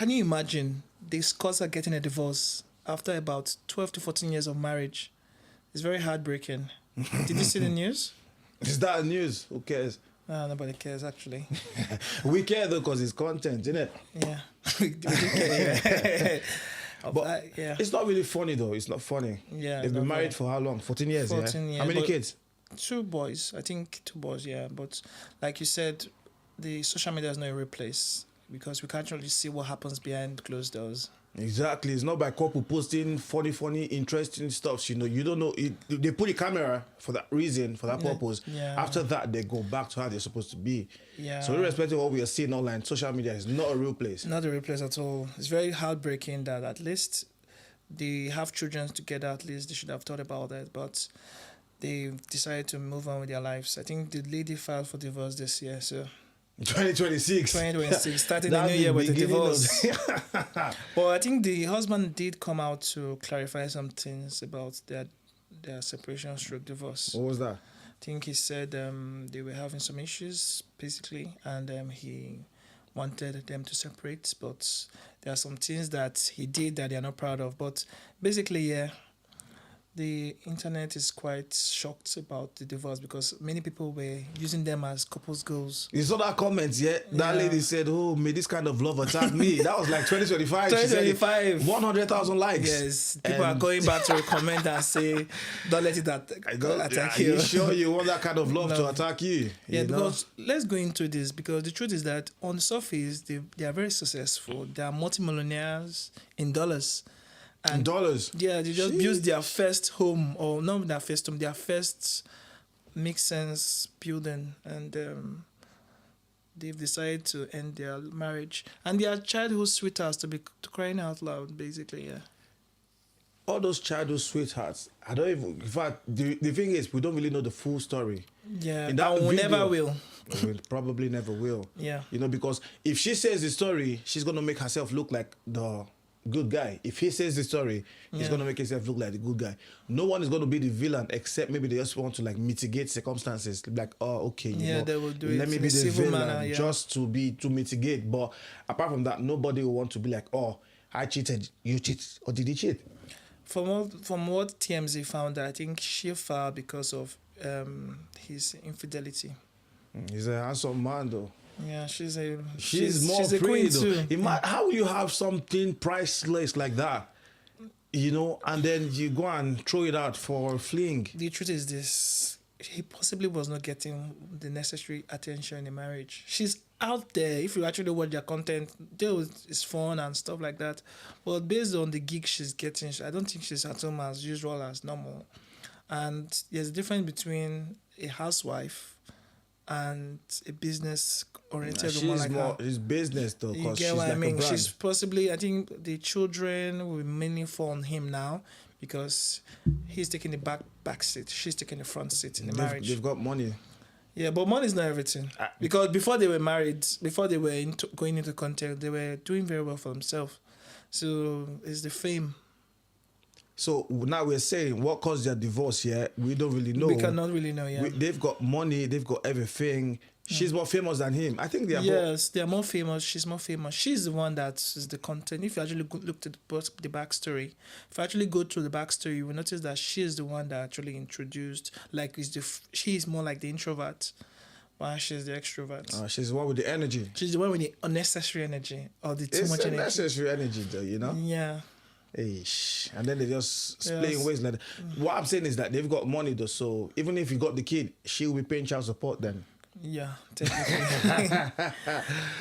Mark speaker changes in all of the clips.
Speaker 1: Can you imagine this couple getting a divorce after about 12 to 14 years of marriage? It's very heartbreaking. Did you see the news?
Speaker 2: Is that news? Who cares?
Speaker 1: Nobody cares, actually.
Speaker 2: We care though because it's content, isn't it?
Speaker 1: Yeah. we do care, yeah.
Speaker 2: But
Speaker 1: yeah.
Speaker 2: it's not really funny though. It's not funny.
Speaker 1: Yeah.
Speaker 2: They've been married for how long? 14 years,
Speaker 1: 14 years.
Speaker 2: How many kids?
Speaker 1: 2 boys. I think 2 boys, yeah. But like you said, the social media is not a real place because we can't really see what happens behind closed doors.
Speaker 2: Exactly. It's not by couple posting funny, interesting stuff. You know, you don't know. They put the camera for that reason, for that purpose.
Speaker 1: Yeah.
Speaker 2: After that, they go back to how they're supposed to be.
Speaker 1: Yeah.
Speaker 2: So irrespective of what we are seeing online, social media is not a real place.
Speaker 1: Not a real place at all. It's very heartbreaking that at least they have children together. At least they should have thought about that. But they decided to move on with their lives. I think the lady filed for divorce this year. So
Speaker 2: 2026.
Speaker 1: 2026, starting the new year with a divorce. But I think the husband did come out to clarify some things about their separation stroke divorce.
Speaker 2: What was that?
Speaker 1: I think he said they were having some issues, basically, and he wanted them to separate, but there are some things that he did that they are not proud of. But basically, yeah, the internet is quite shocked about the divorce because many people were using them as couples goals.
Speaker 2: You saw that comment, yeah? That lady said, "Oh, may this kind of love attack me." That was like 2025.
Speaker 1: 2025.
Speaker 2: 100,000 likes.
Speaker 1: Yes, people are going back to comment and say, "Don't let it attack you."
Speaker 2: Are you sure you want that kind of love to attack you?
Speaker 1: Yeah, because let's go into this because the truth is that on the surface they are very successful. They are multimillionaires in dollars.
Speaker 2: And dollars.
Speaker 1: Yeah, they just built their first home, or not their first home, their first make sense building, and they've decided to end their marriage. And they are childhood sweethearts to crying out loud, basically, yeah.
Speaker 2: All those childhood sweethearts, I don't even, in fact, the thing is, we don't really know the full story.
Speaker 1: Yeah, and we never will.
Speaker 2: We probably never will.
Speaker 1: Yeah.
Speaker 2: You know, because if she says the story, she's going to make herself look like the good guy. If he says the story, he's going to make himself look like the good guy. No one is going to be the villain except maybe they just want to like mitigate circumstances. Like, oh, okay, you know,
Speaker 1: they will do it.
Speaker 2: Let me be the villain just to mitigate. But apart from that, nobody will want to be like, oh, I cheated, you cheat, or did he cheat?
Speaker 1: From what TMZ found, I think she filed because of his infidelity.
Speaker 2: He's a handsome man, though.
Speaker 1: Yeah, she's
Speaker 2: more
Speaker 1: a queen too.
Speaker 2: How will you have something priceless like that, you know, and then you go and throw it out for a fling?
Speaker 1: The truth is this: he possibly was not getting the necessary attention in the marriage. She's out there. If you actually watch their content, it's fun and stuff like that. But based on the gig she's getting, I don't think she's at home as usual, as normal. And there's a difference between a housewife and a business-oriented woman like her.
Speaker 2: It's business though,
Speaker 1: You
Speaker 2: because
Speaker 1: get
Speaker 2: she's
Speaker 1: what
Speaker 2: like
Speaker 1: I mean?
Speaker 2: a brand.
Speaker 1: She's possibly, I think the children will mainly fall on him now because he's taking the back seat. She's taking the front seat in the marriage.
Speaker 2: They've got money.
Speaker 1: Yeah, but money is not everything. Because before they were married, before they were going into content, they were doing very well for themselves. So it's the fame.
Speaker 2: So now we're saying what caused their divorce, yeah? We don't really know.
Speaker 1: We cannot really know, yeah.
Speaker 2: They've got money, they've got everything. She's more famous than him. I think they are
Speaker 1: Yes, they are more famous. She's more famous. She's the one that is the content. If you actually look at the backstory, if you actually go through the backstory, you will notice that she is the one that actually introduced, like, she is more like the introvert, while she's the extrovert.
Speaker 2: She's the one with the energy.
Speaker 1: She's the one with the unnecessary energy, or the too much energy.
Speaker 2: It's unnecessary energy, though, you know?
Speaker 1: Yeah.
Speaker 2: And then they just split in ways like that. What I'm saying is that they've got money though, so even if you got the kid, she will be paying child support then.
Speaker 1: Yeah, technically.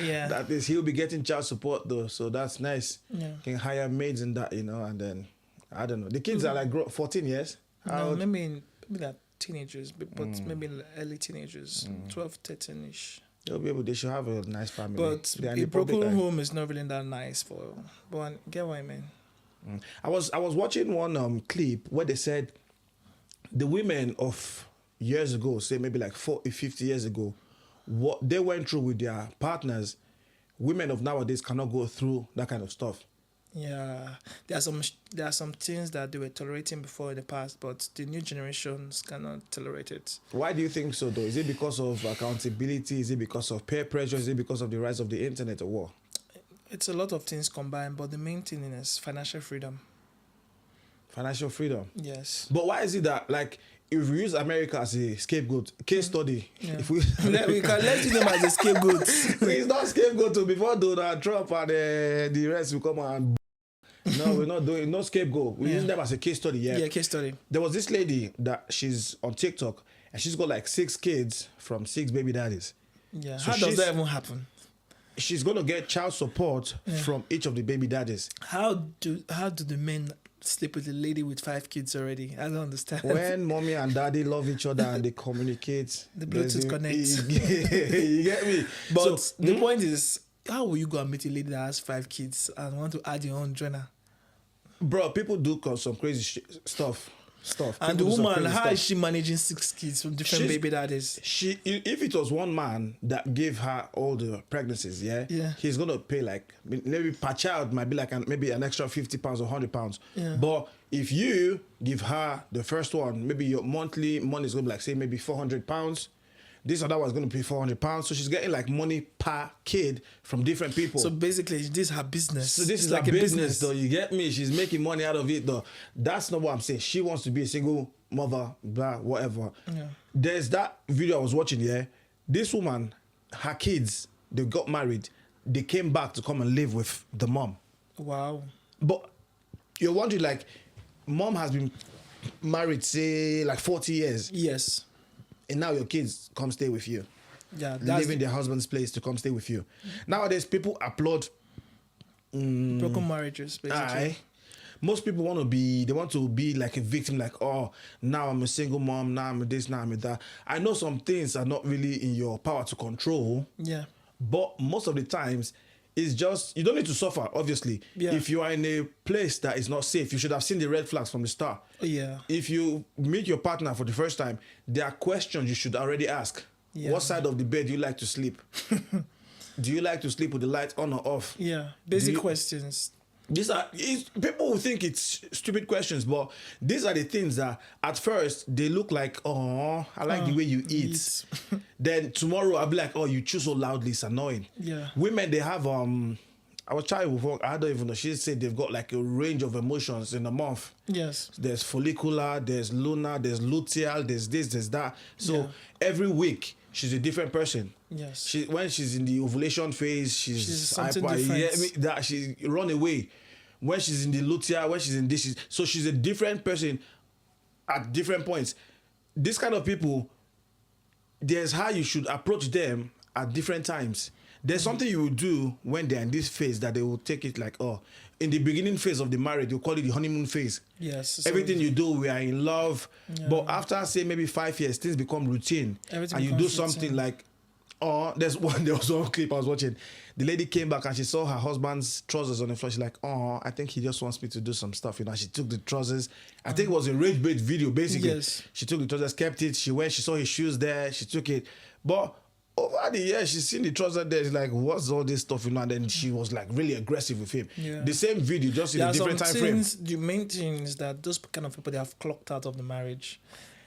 Speaker 1: Yeah.
Speaker 2: That is, he'll be getting child support though, so that's nice.
Speaker 1: Yeah.
Speaker 2: Can hire maids and that, you know, and then I don't know. The kids are like 14 years.
Speaker 1: No, maybe they're teenagers, but maybe early teenagers, 12, 13-ish.
Speaker 2: They should have a nice family.
Speaker 1: But a broken home is not really that nice for. But get what I mean.
Speaker 2: I was watching one clip where they said the women of years ago, say maybe like 40, 50 years ago, what they went through with their partners, women of nowadays cannot go through that kind of stuff.
Speaker 1: Yeah, there are some things that they were tolerating before in the past, but the new generations cannot tolerate it.
Speaker 2: Why do you think so though? Is it because of accountability? Is it because of peer pressure? Is it because of the rise of the internet or what?
Speaker 1: It's a lot of things combined, but the main thing is financial freedom.
Speaker 2: Financial freedom.
Speaker 1: Yes.
Speaker 2: But why is it that, like, if we use America as a scapegoat, case study,
Speaker 1: Yeah.
Speaker 2: if we
Speaker 1: Let's use them as a scapegoat.
Speaker 2: it's not scapegoat to before Donald Trump and the rest will come and no, we're not doing no scapegoat. We use them as a case study.
Speaker 1: Yeah, case study.
Speaker 2: There was this lady that she's on TikTok and she's got like 6 kids from 6 baby daddies.
Speaker 1: Yeah.
Speaker 2: So
Speaker 1: How does that even happen?
Speaker 2: She's gonna get child support from each of the baby daddies.
Speaker 1: How do the men sleep with a lady with 5 kids already? I don't understand.
Speaker 2: When mommy and daddy love each other and they communicate,
Speaker 1: The Bluetooth connects.
Speaker 2: You get me?
Speaker 1: But
Speaker 2: So,
Speaker 1: the point is, how will you go and meet a lady that has 5 kids and want to add your own journal?
Speaker 2: bro, people do some crazy stuff.
Speaker 1: And the
Speaker 2: People do some
Speaker 1: woman,
Speaker 2: crazy
Speaker 1: how
Speaker 2: stuff.
Speaker 1: is she managing 6 kids from different
Speaker 2: She's-
Speaker 1: baby daddies?
Speaker 2: If it was one man that gave her all the pregnancies,
Speaker 1: Yeah.
Speaker 2: he's gonna pay like maybe per child might be like maybe an extra £50 or £100.
Speaker 1: Yeah.
Speaker 2: But if you give her the first one, maybe your monthly money is gonna be like say maybe £400. This other one's gonna pay £400, so she's getting like money per kid from different people.
Speaker 1: So basically, this is her business.
Speaker 2: So this
Speaker 1: It's
Speaker 2: is like a business, though. You get me? She's making money out of it, though. That's not what I'm saying. She wants to be a single mother, blah, whatever.
Speaker 1: Yeah.
Speaker 2: There's that video I was watching. Yeah, this woman, her kids, they got married. They came back to come and live with the mom.
Speaker 1: Wow.
Speaker 2: But you're wondering, like, mom has been married, say, like 40 years,
Speaker 1: Yes.
Speaker 2: and now your kids come stay with you,
Speaker 1: Yeah. That's
Speaker 2: leaving their husband's place to come stay with you. Nowadays, people applaud.
Speaker 1: broken marriages, basically.
Speaker 2: Aye. Most people want to be like a victim, like, oh, now I'm a single mom, now I'm this, now I'm that. I know some things are not really in your power to control,
Speaker 1: Yeah.
Speaker 2: but most of the times, it's just, you don't need to suffer, obviously.
Speaker 1: Yeah.
Speaker 2: If you are in a place that is not safe, you should have seen the red flags from the start.
Speaker 1: Yeah.
Speaker 2: If you meet your partner for the first time, there are questions you should already ask.
Speaker 1: Yeah.
Speaker 2: What side of the bed do you like to sleep? Do you like to sleep with the light on or off?
Speaker 1: Yeah. Basic
Speaker 2: you-
Speaker 1: questions.
Speaker 2: People will think it's stupid questions, but these are the things that at first they look like, oh, I like the way you eat. Then tomorrow I'll be like, oh, you chew so loudly, it's annoying.
Speaker 1: Yeah.
Speaker 2: Women, they have I was trying before, I don't even know. She said they've got like a range of emotions in a month.
Speaker 1: Yes.
Speaker 2: There's follicular, there's lunar, there's luteal, there's this, there's that. So
Speaker 1: Yeah.
Speaker 2: every week she's a different person.
Speaker 1: Yes.
Speaker 2: When she's in the ovulation phase,
Speaker 1: She's
Speaker 2: she's
Speaker 1: something
Speaker 2: hyper. You
Speaker 1: different.
Speaker 2: get me? That she run away. When she's in the luteal, when she's in this, so she's a different person at different points. This kind of people, there's how you should approach them at different times. There's something you will do when they're in this phase that they will take it like, oh, in the beginning phase of the marriage, they'll call it the honeymoon phase.
Speaker 1: Yes. So
Speaker 2: Everything you do, we are in love.
Speaker 1: Yeah.
Speaker 2: But after, say, maybe 5 years, things become routine.
Speaker 1: Everything
Speaker 2: And you do
Speaker 1: becomes
Speaker 2: something
Speaker 1: routine.
Speaker 2: like, oh, there was one clip I was watching. The lady came back and she saw her husband's trousers on the floor. She's like, oh, I think he just wants me to do some stuff. You know, she took the trousers. I think it was a rage bait video, basically.
Speaker 1: Yes.
Speaker 2: She took the trousers, kept it. She saw his shoes there. She took it. But over the years, she's seen the trouser there. She's like, what's all this stuff? You know, and then she was like really aggressive with him.
Speaker 1: Yeah.
Speaker 2: The same video, just in
Speaker 1: there
Speaker 2: a
Speaker 1: are some
Speaker 2: different time frame.
Speaker 1: things, the main thing is that those kind of people, they have clocked out of the marriage.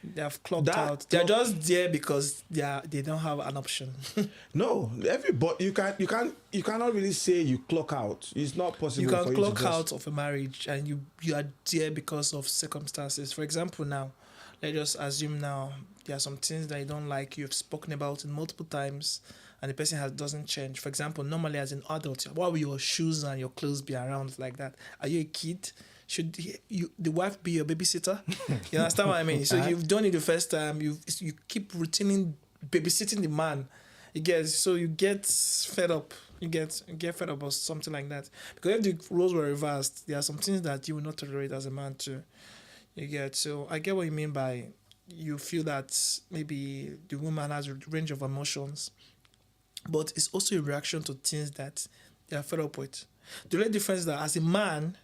Speaker 1: They have clocked
Speaker 2: That
Speaker 1: out. They're
Speaker 2: clock-
Speaker 1: just there because they don't have an option.
Speaker 2: No, everybody, you cannot really say you clock out. It's not possible.
Speaker 1: You
Speaker 2: for
Speaker 1: can
Speaker 2: you
Speaker 1: clock
Speaker 2: to just-
Speaker 1: out of a marriage and you are there because of circumstances. For example, now, let's just assume now there are some things that you don't like, you've spoken about it multiple times, and the person doesn't change. For example, normally as an adult, why will your shoes and your clothes be around like that? Are you a kid? Should the wife be your babysitter? You understand what I mean? So you've done it the first time. You keep routining babysitting the man. You get fed up. You get fed up or something like that. Because if the roles were reversed, there are some things that you will not tolerate as a man too. You get so I get what you mean by you feel that maybe the woman has a range of emotions, but it's also a reaction to things that they are fed up with. The only difference is that as a man,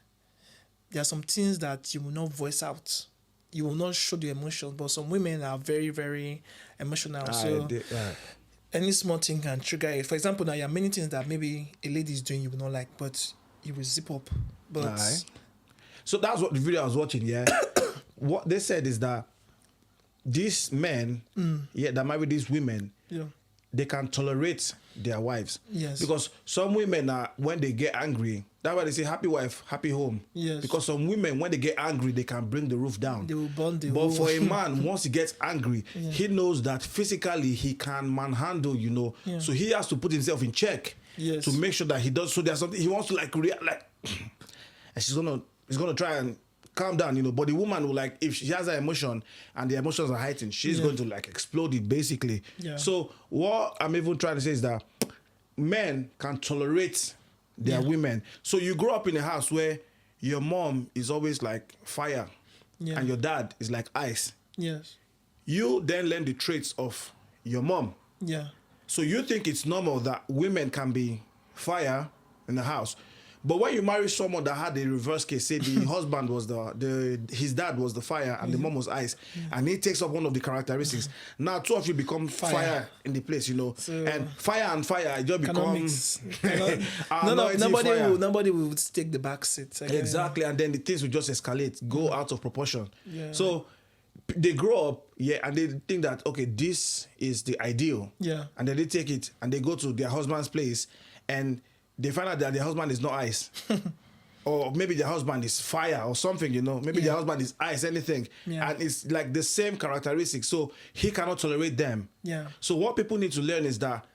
Speaker 1: there are some things that you will not voice out. You will not show the emotion, but some women are very, very emotional. So any small thing can trigger it. For example, now there are many things that maybe a lady is doing you will not like, but you will zip up. But
Speaker 2: So that's what the video I was watching, yeah. What they said is that these men, that marry these women,
Speaker 1: yeah,
Speaker 2: they can tolerate their wives.
Speaker 1: Yes.
Speaker 2: Because some women are, when they get angry, that's why they say happy wife, happy home.
Speaker 1: Yes.
Speaker 2: Because some women, when they get angry, they can bring the roof down.
Speaker 1: They will burn the
Speaker 2: But
Speaker 1: whole-
Speaker 2: for a man, once he gets angry, he knows that physically he can manhandle, So he has to put himself in check
Speaker 1: Yes.
Speaker 2: to make sure that he does. So there's something he wants to like react like, and he's gonna try and calm down, But the woman will like, if she has an emotion and the emotions are heightened, she's going to like explode it basically.
Speaker 1: Yeah.
Speaker 2: So what I'm even trying to say is that men can tolerate their women. So you grow up in a house where your mom is always like fire and your dad is like ice.
Speaker 1: Yes.
Speaker 2: You then learn the traits of your mom.
Speaker 1: Yeah.
Speaker 2: So you think it's normal that women can be fire in the house. But when you marry someone that had the reverse case, say the husband was his dad was the fire and the mom was ice, and he takes up one of the characteristics. Now two of you become fire in the place,
Speaker 1: So,
Speaker 2: and fire it just becomes
Speaker 1: nobody will take the back seat.
Speaker 2: Exactly, and then the things will just escalate, go out of proportion.
Speaker 1: Yeah.
Speaker 2: So they grow up, and they think that okay, this is the ideal.
Speaker 1: Yeah.
Speaker 2: And then they take it and they go to their husband's place and they find out that their husband is not ice. Or maybe their husband is fire or something, Maybe their husband is ice, anything.
Speaker 1: Yeah.
Speaker 2: And it's like the same characteristics. So he cannot tolerate them.
Speaker 1: Yeah.
Speaker 2: So what people need to learn is that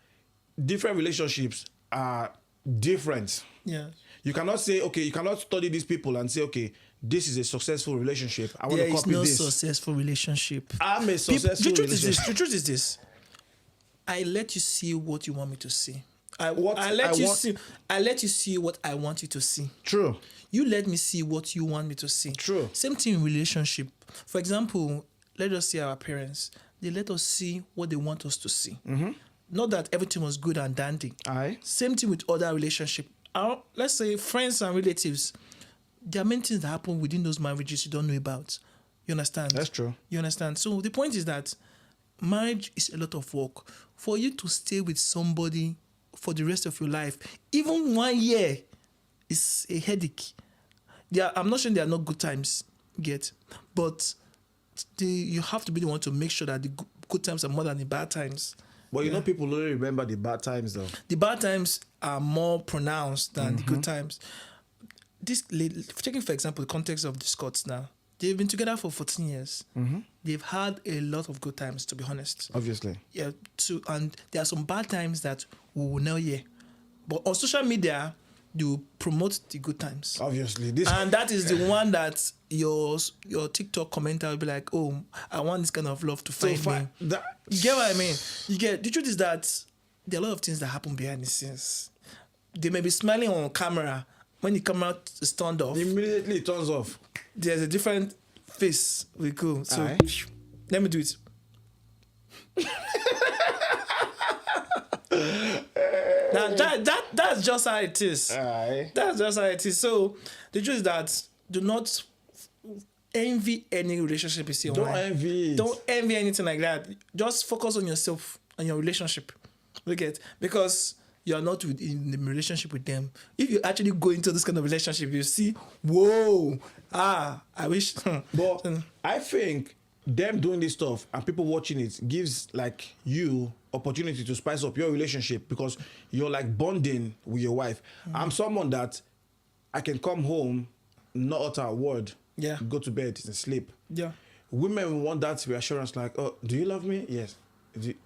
Speaker 2: different relationships are different.
Speaker 1: Yeah.
Speaker 2: You cannot say, okay, you cannot study these people and say, okay, this is a successful relationship. I want
Speaker 1: There
Speaker 2: to
Speaker 1: is
Speaker 2: copy
Speaker 1: no
Speaker 2: this.
Speaker 1: successful relationship.
Speaker 2: I'm a successful
Speaker 1: The truth is
Speaker 2: relationship.
Speaker 1: this. The truth is this. I let you see what you want me to see. I let you see what I want you to see.
Speaker 2: True.
Speaker 1: You let me see what you want me to see.
Speaker 2: True.
Speaker 1: Same thing in relationship. For example, let us see our parents. They let us see what they want us to see. Mm-hmm. Not that everything was good and dandy.
Speaker 2: Aye.
Speaker 1: Same thing with other relationship. Let's say friends and relatives. There are many things that happen within those marriages you don't know about. You understand?
Speaker 2: That's true.
Speaker 1: You understand? So the point is that marriage is a lot of work. For you to stay with somebody for the rest of your life, even 1 year, is a headache. I'm not saying there are not good times yet, but you have to be the one to make sure that the good times are more than the bad times.
Speaker 2: But people only remember the bad times though.
Speaker 1: The bad times are more pronounced than the good times. This lady, taking for example the context of the Scots now, they've been together for 14 years. Mm-hmm. They've had a lot of good times, to be honest.
Speaker 2: Obviously.
Speaker 1: Yeah. And there are some bad times that we will now hear. But on social media, you promote the good times.
Speaker 2: Obviously.
Speaker 1: And that is the one that your TikTok commenter will be like, oh, I want this kind of love to find me. You get what I mean? The truth is that there are a lot of things that happen behind the scenes. They may be smiling on camera. When the camera is turned off,
Speaker 2: immediately it turns off.
Speaker 1: There's a different face we go. So
Speaker 2: Aye.
Speaker 1: let me do it. Now that's just how it is.
Speaker 2: Aye.
Speaker 1: That's just how it is. So the truth is that do not envy any relationship you see
Speaker 2: Don't
Speaker 1: online.
Speaker 2: envy it.
Speaker 1: Don't envy anything like that. Just focus on yourself and your relationship. Look at because you are not in the relationship with them. If you actually go into this kind of relationship, you see, whoa, I wish.
Speaker 2: But I think them doing this stuff and people watching it gives like you opportunity to spice up your relationship because you're like bonding with your wife. Mm-hmm. I'm someone that I can come home, not utter a word, go to bed and sleep.
Speaker 1: Yeah.
Speaker 2: Women want that reassurance like, oh, do you love me? Yes.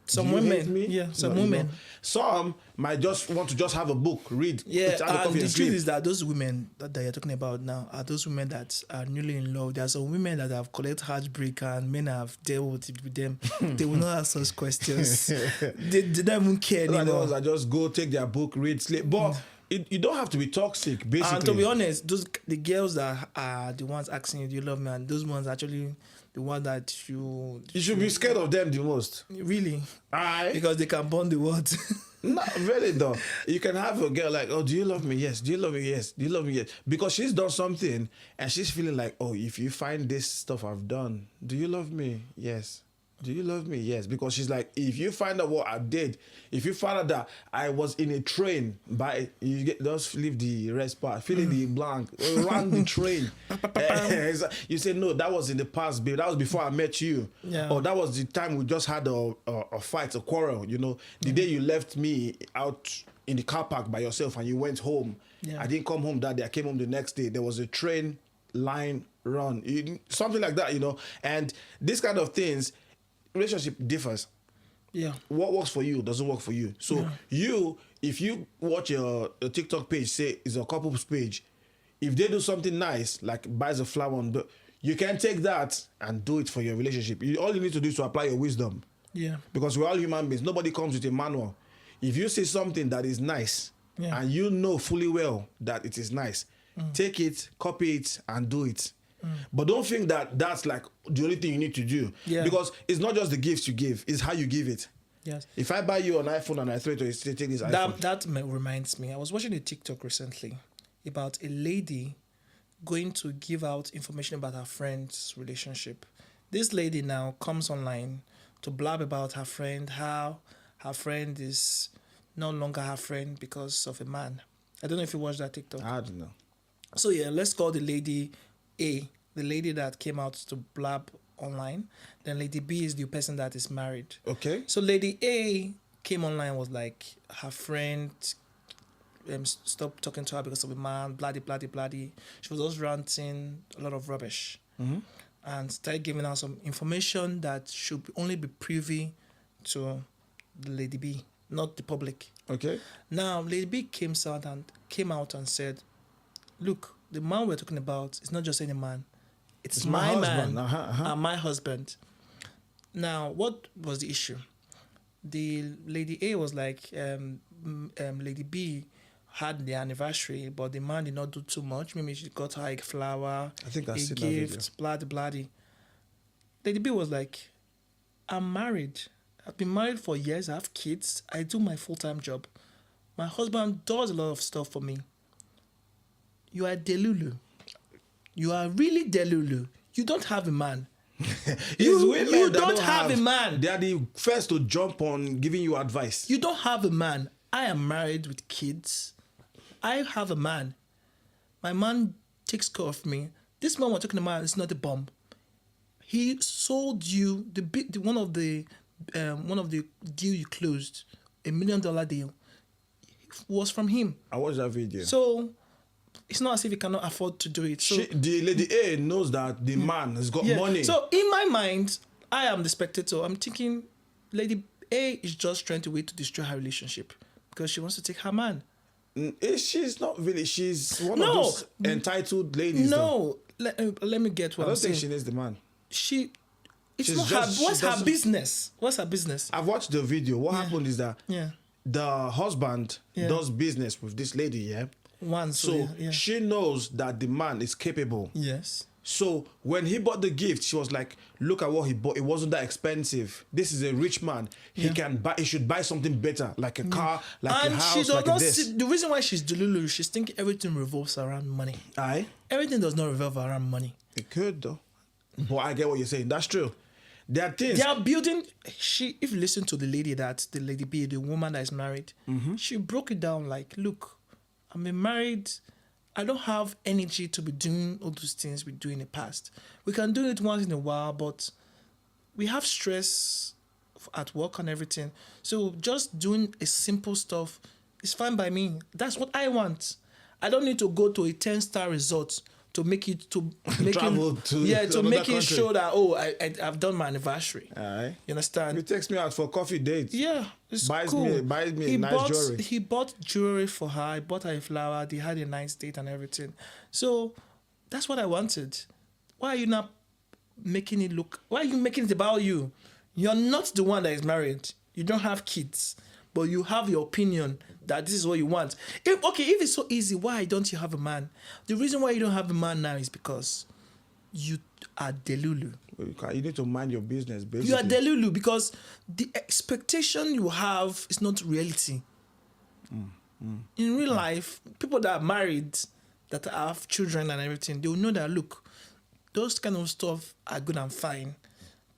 Speaker 1: Some women, some women.
Speaker 2: Some might just want to just have a book, read.
Speaker 1: Yeah, and the truth is that those women that you're talking about now are those women that are newly in love. There are some women that have collected heartbreak and men have dealt with them. They will not ask us questions. they don't even care anymore.
Speaker 2: The ones that just go take their book, read, sleep. But you don't have to be toxic, basically.
Speaker 1: And to be honest, the girls that are the ones asking you, do you love me? And those ones actually the one that you
Speaker 2: should be scared of them the most.
Speaker 1: Really?
Speaker 2: Aye.
Speaker 1: Because they can burn the world.
Speaker 2: Not really though. You can have a girl like, oh, do you love me? Yes. Do you love me? Yes. Do you love me? Yes. Because she's done something and she's feeling like, oh, if you find this stuff I've done, do you love me? Yes. Do you love me? Yes, because she's like, if you find out what I did, if you find out that I was in a train by, you get just leave the rest part, fill in the blank, run the train. You say no, that was in the past, babe. That was before I met you.
Speaker 1: Yeah.
Speaker 2: Or that was the time we just had a fight, a quarrel. You know, the day you left me out in the car park by yourself and you went home.
Speaker 1: Yeah.
Speaker 2: I didn't come home that day. I came home the next day. There was a train line run, something like that. You know, and this kind of things. Relationship differs.
Speaker 1: Yeah.
Speaker 2: What works for you doesn't work for you. So if you watch your TikTok page, say it's a couple's page, if they do something nice, like buys a flower you can take that and do it for your relationship. All you need to do is to apply your wisdom.
Speaker 1: Yeah.
Speaker 2: Because we're all human beings. Nobody comes with a manual. If you see something that is nice and you know fully well that it is nice, take it, copy it, and do it. But don't think that that's like the only thing you need to do.
Speaker 1: Yeah.
Speaker 2: Because it's not just the gifts you give, it's how you give it.
Speaker 1: Yes.
Speaker 2: If I buy you an iPhone and I throw it to you, say, take this iPhone.
Speaker 1: That reminds me. I was watching a TikTok recently about a lady going to give out information about her friend's relationship. This lady now comes online to blab about her friend, how her friend is no longer her friend because of a man. I don't know if you watched that TikTok.
Speaker 2: I don't know.
Speaker 1: So yeah, let's call the lady A, the lady that came out to blab online. Then lady B is the person that is married.
Speaker 2: Okay.
Speaker 1: So lady A came online, was like her friend stopped talking to her because of a man, bloody. She was just ranting a lot of rubbish. And started giving out some information that should only be privy to the lady B, not the public.
Speaker 2: Okay.
Speaker 1: Now, lady B came out and said, look, the man we're talking about is not just any man. It's my
Speaker 2: husband.
Speaker 1: man and my husband. Now, what was the issue? The lady A was like, lady B had the anniversary, but the man did not do too much. Maybe she got her a flower,
Speaker 2: I think I've
Speaker 1: a
Speaker 2: seen that video.
Speaker 1: gift, bloody. Lady B was like, I'm married. I've been married for years. I have kids. I do my full-time job. My husband does a lot of stuff for me. You are delulu. You are really delulu. You don't have a man. You don't have a man.
Speaker 2: They are the first to jump on giving you advice.
Speaker 1: You don't have a man. I am married with kids. I have a man. My man takes care of me. This man we're talking about is not a bum. He sold you one of the deal you closed, $1 million deal, was from him.
Speaker 2: I watched that video.
Speaker 1: So it's not as if he cannot afford to do it. So
Speaker 2: The lady A knows that the man has got money.
Speaker 1: So in my mind, I am the spectator. I'm thinking lady A is just trying to wait to destroy her relationship because she wants to take her man.
Speaker 2: She's not really. She's one of those entitled ladies.
Speaker 1: No, let me get what
Speaker 2: I
Speaker 1: I'm
Speaker 2: don't think
Speaker 1: saying.
Speaker 2: she needs the man.
Speaker 1: It's not her. What's her business? What's her business?
Speaker 2: I've watched the video. What happened is that the husband does business with this lady, she knows that the man is capable.
Speaker 1: Yes.
Speaker 2: So when he bought the gift, she was like, look at what he bought. It wasn't that expensive. This is a rich man. He should buy something better, like a car, like a house, like this.
Speaker 1: The reason why she's delulu, she's thinking everything revolves around money.
Speaker 2: Aye.
Speaker 1: Everything does not revolve around money.
Speaker 2: It could though. But I get what you're saying. That's true. There are things.
Speaker 1: They are building. If you listen to the lady B, the woman that is married, she broke it down like, look, I'm married. I don't have energy to be doing all those things we do in the past. We can do it once in a while, but we have stress at work and everything. So just doing a simple stuff is fine by me. That's what I want. I don't need to go to a 10-star resort to make it
Speaker 2: Travel to
Speaker 1: make
Speaker 2: country.
Speaker 1: it show that I've done my anniversary.
Speaker 2: Aye.
Speaker 1: You understand?
Speaker 2: He takes me out for coffee dates.
Speaker 1: Yeah, it's
Speaker 2: buys
Speaker 1: cool.
Speaker 2: me nice jewelry.
Speaker 1: He bought jewelry for her. I bought her a flower. They had a nice date and everything. So that's what I wanted. Why are you not making it look? Why are you making it about you? You're not the one that is married. You don't have kids, but you have your opinion that this is what you want. If it's so easy, why don't you have a man? The reason why you don't have a man now is because you are delulu.
Speaker 2: You need to mind your business, basically.
Speaker 1: You are delulu because the expectation you have is not reality. In real life, people that are married, that have children and everything, they will know that, look, those kind of stuff are good and fine,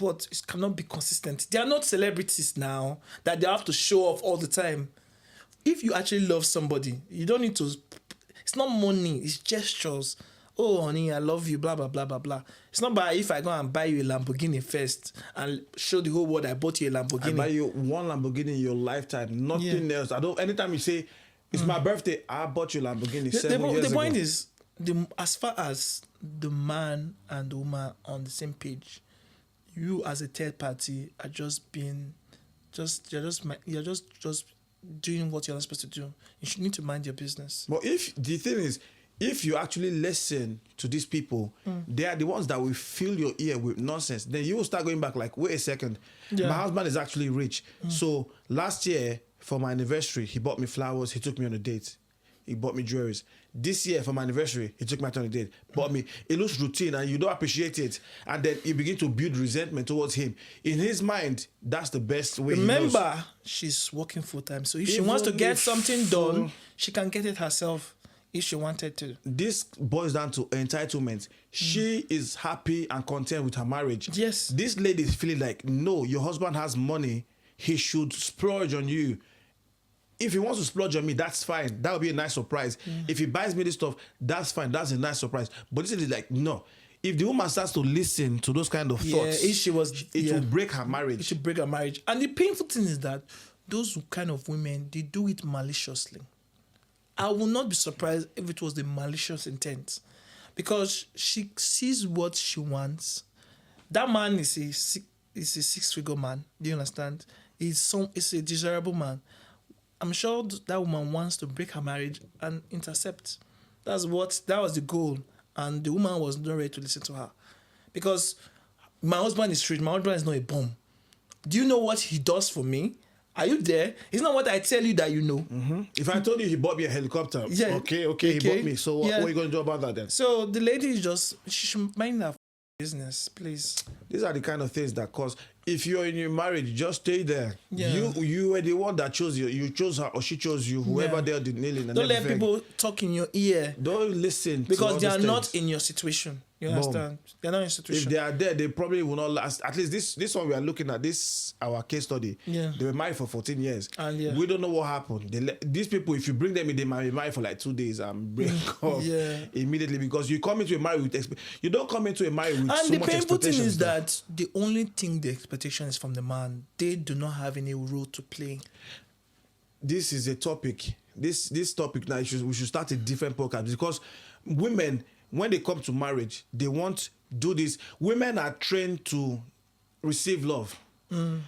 Speaker 1: but it cannot be consistent. They are not celebrities now that they have to show off all the time. If you actually love somebody, you don't need to. It's not money. It's gestures. Oh, honey, I love you. Blah blah blah blah blah. It's not by if I go and buy you a Lamborghini first and show the whole world I bought you a Lamborghini.
Speaker 2: I buy you one Lamborghini in your lifetime. Nothing else. I don't. Anytime you say it's my birthday, I bought you a Lamborghini 7 years ago.
Speaker 1: The point is, as far as the man and the woman on the same page, you as a third party are just being, you're just doing what you're not supposed to do. You should need to mind your business.
Speaker 2: But if the thing is, if you actually listen to these people, they are the ones that will fill your ear with nonsense. Then you will start going back like, wait a second, my husband is actually rich. So last year for my anniversary, he bought me flowers. He took me on a date. He bought me jewelries. This year for my anniversary, he took me out on a date. Bought me. It looks routine and you don't appreciate it. And then you begin to build resentment towards him. In his mind, that's the best way.
Speaker 1: Remember, she's working full time. So if she wants to get something done, she can get it herself if she wanted to.
Speaker 2: This boils down to entitlement. She is happy and content with her marriage.
Speaker 1: Yes.
Speaker 2: This lady is feeling like, no, your husband has money. He should splurge on you. If he wants to splurge on me, that's fine. That would be a nice surprise. If he buys me this stuff, that's fine. That's a nice surprise. But this is like, no. If the woman starts to listen to those kind of thoughts, it will break her marriage.
Speaker 1: It should break her marriage. And the painful thing is that those kind of women, they do it maliciously. I will not be surprised if it was the malicious intent. Because she sees what she wants. That man is a six-figure man. Do you understand? He's a desirable man. I'm sure that woman wants to break her marriage and intercept. That was the goal. And the woman was not ready to listen to her. Because my husband is rich. My husband is not a bum. Do you know what he does for me? Are you there? It's not what I tell you that you know.
Speaker 2: Mm-hmm. If I told you he bought me a helicopter, okay, he bought me. So what are you going to do about that then?
Speaker 1: So the lady is she should mind her business, please.
Speaker 2: These are the kind of things that cause. If you're in your marriage, just stay there.
Speaker 1: Yeah.
Speaker 2: You were the one that chose you. You chose her or she chose you. Whoever they're the nailing and
Speaker 1: don't
Speaker 2: everything.
Speaker 1: let people talk in your ear.
Speaker 2: Don't listen
Speaker 1: because they are
Speaker 2: things.
Speaker 1: not in your situation. You understand? They're not in your situation.
Speaker 2: If they are there, they probably will not last. At least this one we are looking at, this our case study.
Speaker 1: Yeah.
Speaker 2: They were married for 14 years.
Speaker 1: And
Speaker 2: we don't know what happened. These people, if you bring them in, they might be married for like 2 days and break up immediately because you come into a marriage with you don't come into a marriage with
Speaker 1: and
Speaker 2: so much expectations.
Speaker 1: And the painful thing is that the only thing the expectation is from the man. They do not have any role to play.
Speaker 2: This is a topic. This topic now we should start a different podcast because women, when they come to marriage, they want do this. Women are trained to receive love.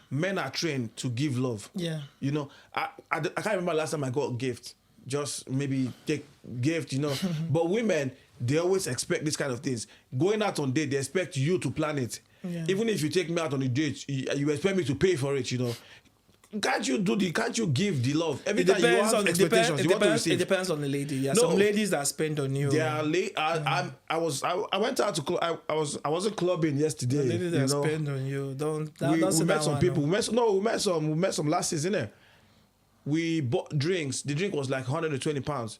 Speaker 2: Men are trained to give love.
Speaker 1: Yeah.
Speaker 2: You know, I can't remember last time I got a gift. Just maybe take gift, you know. But women, they always expect this kind of things. Going out on date, they expect you to plan it. Yeah. Even if you take me out on a date, you expect me to pay for it, you know. Can't you give the love? Every time you have expectations, you want to receive.
Speaker 1: It depends on the lady. Yeah, some ladies that spend on you.
Speaker 2: They are I went out to club. I wasn't clubbing yesterday.
Speaker 1: The ladies that spend on you.
Speaker 2: We met some people. We met some lasses in there. We bought drinks. The drink was like £120.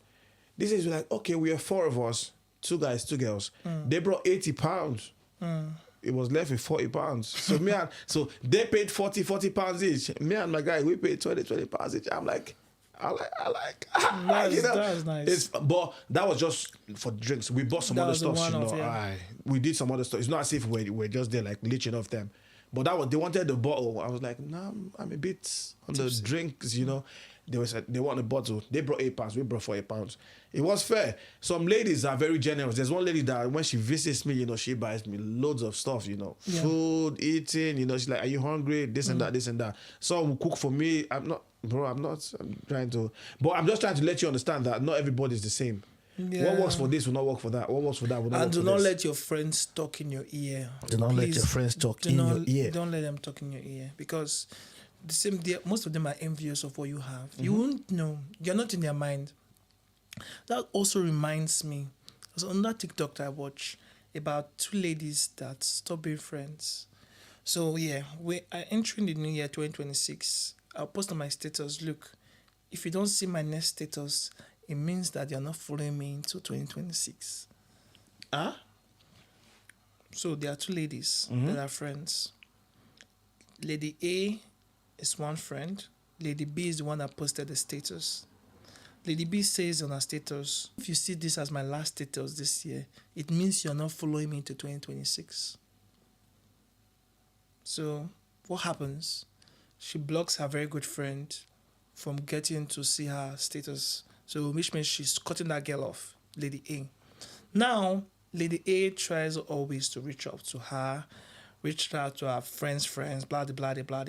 Speaker 2: This is like, okay, we are 4 of us, 2 guys, 2 girls. They brought £80. It was left with £40. So they paid £40 each. Me and my guy, we paid £20 each. I'm like, I like.
Speaker 1: That's nice.
Speaker 2: But that was just for drinks. We bought some other stuff. We did some other stuff. It's not as if we're just there like leeching off them. But they wanted the bottle. I was like, nah, I'm a bit on the drinks, you know. They want a bottle. They brought £8. We brought £40. It was fair. Some ladies are very generous. There's one lady that when she visits me, you know, she buys me loads of stuff, you know, food, eating, you know. She's like, are you hungry? This and that, this and that. Some will cook for me. I'm trying to. But I'm just trying to let you understand that not everybody is the same. Yeah. What works for this will not work for that. What works for that will not work for this.
Speaker 1: And do not let your friends talk in your ear.
Speaker 2: Do not let your friends talk in your ear.
Speaker 1: Don't let them talk in your ear because most of them are envious of what you have. You won't know. You're not in their mind. That also reminds me. There's another TikTok that I watch about 2 ladies that stop being friends. So yeah, we are entering the new year 2026. I'll post on my status. Look, if you don't see my next status, it means that you're not following me into 2026.
Speaker 2: Huh?
Speaker 1: So there are 2 ladies that are friends. Lady A is one friend. Lady B is the one that posted the status. Lady B says on her status, if you see this as my last status this year, it means you're not following me into 2026. So what happens? She blocks her very good friend from getting to see her status. So which means she's cutting that girl off, Lady A. Now, Lady A tries always to reach out to her, reach out to her friends, blah, blah, blah, blah.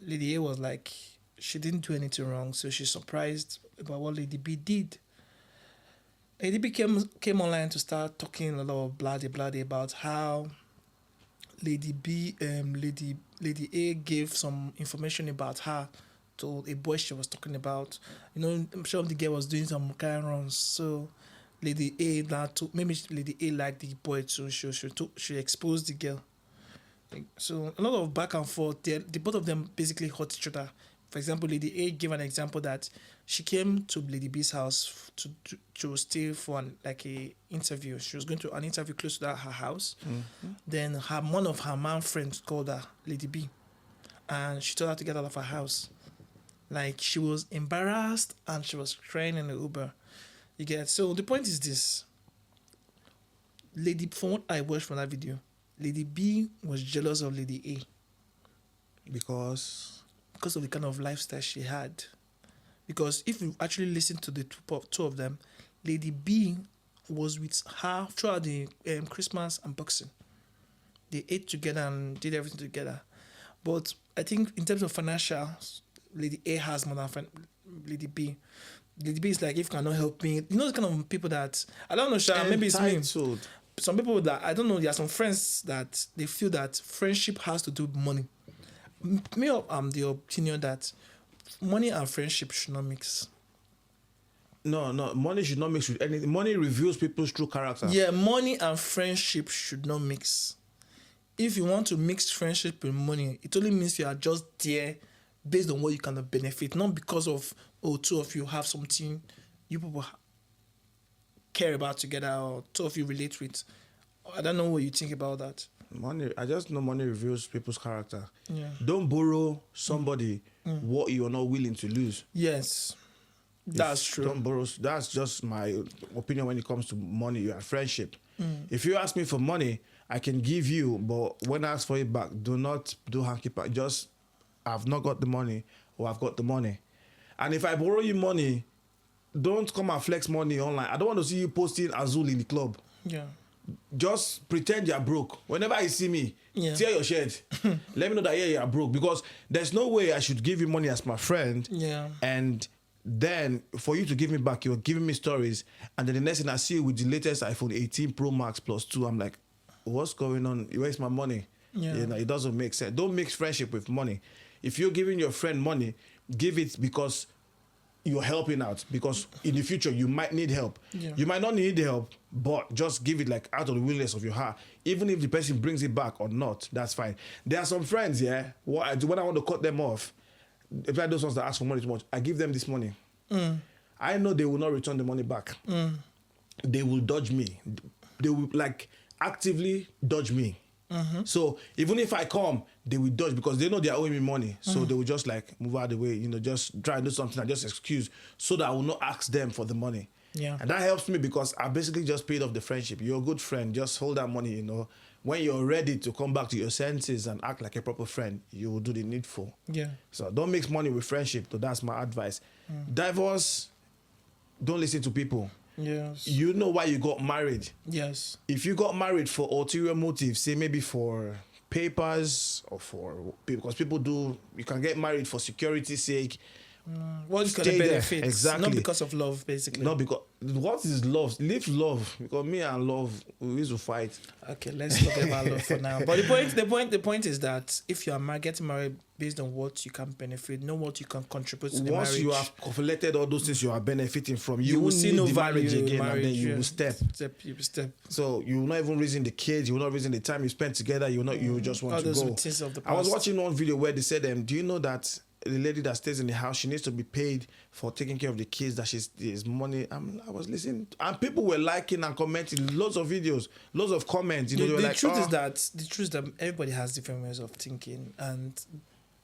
Speaker 1: Lady A was like, she didn't do anything wrong, so she's surprised about what Lady B did. Lady B came online to start talking a lot of blah, blah, blah about how Lady A gave some information about her to a boy she was talking about. You know, I'm sure the girl was doing some kind of runs. So Lady A maybe Lady A liked the boy too. She exposed the girl. So a lot of back and forth. The both of them basically hurt each other. For example, Lady A gave an example that she came to Lady B's house to stay for a interview. She was going to an interview close to her house. Mm-hmm. Then one of her man friends called her, Lady B, and she told her to get out of her house. Like, she was embarrassed and she was crying in the Uber. You get? So the point is this. From what I watched from that video, Lady B was jealous of Lady A.
Speaker 2: Because
Speaker 1: of the kind of lifestyle she had. Because if you actually listen to the two of them, Lady B was with her throughout the Christmas and Boxing. They ate together and did everything together. But I think in terms of financial, Lady A has more than Lady B. Lady B is like, if you cannot help me, you know the kind of people that, I don't know, Sha, maybe it's me. Some people that, I don't know, there are some friends that they feel that friendship has to do with money. Me, I'm the opinion that money and friendship should not mix.
Speaker 2: No, money should not mix with anything. Money reveals people's true character.
Speaker 1: Yeah, money and friendship should not mix. If you want to mix friendship with money, it only means you are just there based on what you can benefit, not because of, two of you have something you people care about together or two of you relate with. I don't know what you think about that.
Speaker 2: Money, I just know money reveals people's character.
Speaker 1: Yeah.
Speaker 2: Don't borrow somebody what you're not willing to lose.
Speaker 1: Yes. That's true.
Speaker 2: Don't borrow. That's just my opinion when it comes to money and friendship. If you ask me for money, I can give you, but when I ask for it back, do not do hanky pack. Just, I've not got the money or I've got the money. And if I borrow you money, don't come and flex money online. I don't want to see you posting Azul in the club.
Speaker 1: Yeah.
Speaker 2: Just pretend you're broke. Whenever you see me, tear your shirt. Let me know that you're broke, because there's no way I should give you money as my friend.
Speaker 1: Yeah.
Speaker 2: And then for you to give me back, you're giving me stories, and then the next thing I see you with the latest iPhone 18 Pro Max plus 2, I'm like, what's going on? You waste my money.
Speaker 1: Yeah.
Speaker 2: You know, it doesn't make sense. Don't mix friendship with money. If you're giving your friend money, give it because you're helping out, because in the future you might need help.
Speaker 1: Yeah.
Speaker 2: You might not need the help, but just give it like out of the willingness of your heart. Even if the person brings it back or not, that's fine. There are some friends, when I want to cut them off, if I those ones that ask for money too much, I give them this money. I know they will not return the money back. They will dodge me. They will actively dodge me. So even if I come, they will dodge because they know they are owing me money. So they will just move out of the way, just try and do something and just excuse so that I will not ask them for the money.
Speaker 1: Yeah.
Speaker 2: And that helps me because I basically just paid off the friendship. You're a good friend. Just hold that money, When you're ready to come back to your senses and act like a proper friend, you will do the needful.
Speaker 1: Yeah.
Speaker 2: So don't mix money with friendship. So that's my advice. Divorce, don't listen to people.
Speaker 1: Yes.
Speaker 2: You know why you got married.
Speaker 1: Yes.
Speaker 2: If you got married for ulterior motives, say maybe for papers or because you can get married for security's sake.
Speaker 1: What kind of benefits?
Speaker 2: Exactly.
Speaker 1: Not because of love, basically.
Speaker 2: Not because, what is love? Live love. Because me and love, we used to fight.
Speaker 1: Okay, let's forget about love for now. But the point is that if you are getting married based on what you can benefit, not what you can contribute to the marriage.
Speaker 2: Once you have collected all those things you are benefiting from,
Speaker 1: you will see no
Speaker 2: marriage
Speaker 1: value
Speaker 2: again,
Speaker 1: marriage,
Speaker 2: and then you will step.
Speaker 1: You will step.
Speaker 2: So you will not even reason the kids, you will not reason the time you spent together. You will not. You will just want
Speaker 1: all
Speaker 2: to
Speaker 1: those
Speaker 2: go.
Speaker 1: routines of the
Speaker 2: I was
Speaker 1: past.
Speaker 2: watching one video where they said, "Do you know that the lady that stays in the house, she needs to be paid for taking care of the kids. That is money. I was listening, and people were liking and commenting loads of videos, loads of comments. You know, they were
Speaker 1: The
Speaker 2: like,
Speaker 1: truth
Speaker 2: oh.
Speaker 1: is that everybody has different ways of thinking, and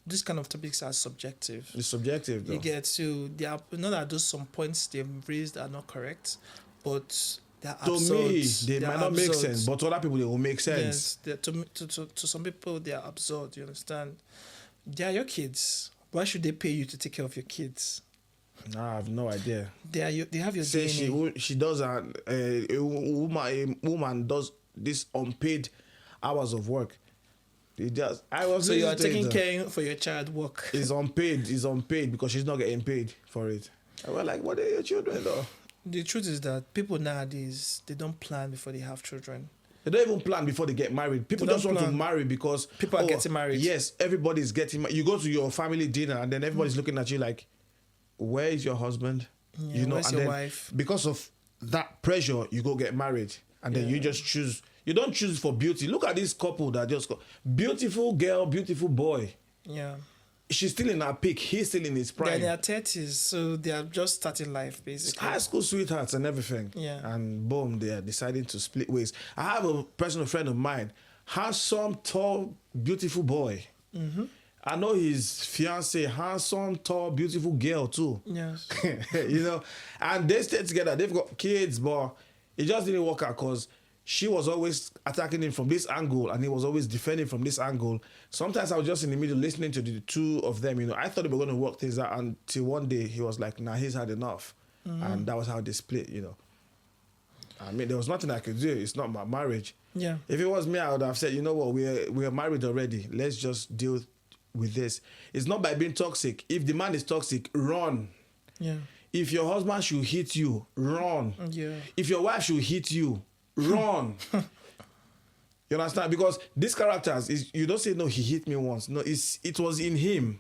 Speaker 1: this kind of topics are subjective.
Speaker 2: It's subjective, though.
Speaker 1: You get to not that those some points they've raised are not correct, but they're
Speaker 2: To
Speaker 1: absurd.
Speaker 2: me, they might not make
Speaker 1: absurd.
Speaker 2: sense, but to other people, they will make sense.
Speaker 1: Yes, to some people they are absurd. You understand? They are your kids. Why should they pay you to take care of your kids?
Speaker 2: Nah, I have no idea.
Speaker 1: They have your
Speaker 2: Say
Speaker 1: DNA.
Speaker 2: she does a woman does this unpaid hours of work. I was
Speaker 1: So you are taking
Speaker 2: though.
Speaker 1: care for your child work.
Speaker 2: It's unpaid because she's not getting paid for it. I was like, what are your children though?
Speaker 1: The truth is that people nowadays they don't plan before they have children.
Speaker 2: They don't even plan before they get married. People
Speaker 1: They
Speaker 2: just
Speaker 1: don't
Speaker 2: want to
Speaker 1: plan.
Speaker 2: marry because
Speaker 1: People are getting married.
Speaker 2: Yes, everybody's getting married. You go to your family dinner and then everybody's looking at you like, where is your husband?
Speaker 1: Yeah,
Speaker 2: You know,
Speaker 1: where's
Speaker 2: and
Speaker 1: your
Speaker 2: then
Speaker 1: wife?
Speaker 2: because of that pressure, you go get married. And then you just choose. You don't choose for beauty. Look at this couple that just got beautiful girl, beautiful boy.
Speaker 1: Yeah.
Speaker 2: She's still in her peak. He's still in his
Speaker 1: They're
Speaker 2: prime.
Speaker 1: in their 30s, so they are just starting life, basically.
Speaker 2: High school sweethearts and everything.
Speaker 1: Yeah.
Speaker 2: And boom, they are deciding to split ways. I have a personal friend of mine, handsome, tall, beautiful boy. Mm-hmm. I know his fiance, handsome, tall, beautiful girl too.
Speaker 1: Yes.
Speaker 2: You know, and they stay together. They've got kids, but it just didn't work out because she was always attacking him from this angle and he was always defending from this angle. Sometimes I was just in the middle listening to the two of them. You know, I thought they were going to work things out until one day he was like, nah, he's had enough. And that was how they split, you know. I mean, there was nothing I could do. It's not my marriage.
Speaker 1: Yeah.
Speaker 2: If it was me, I would have said, you know what, we're married already. Let's just deal with this. It's not by being toxic. If the man is toxic, run.
Speaker 1: Yeah.
Speaker 2: If your husband should hit you, run.
Speaker 1: Yeah.
Speaker 2: If your wife should hit you, run. You understand? Because these characters, you don't say, no, he hit me once. No, it was in him.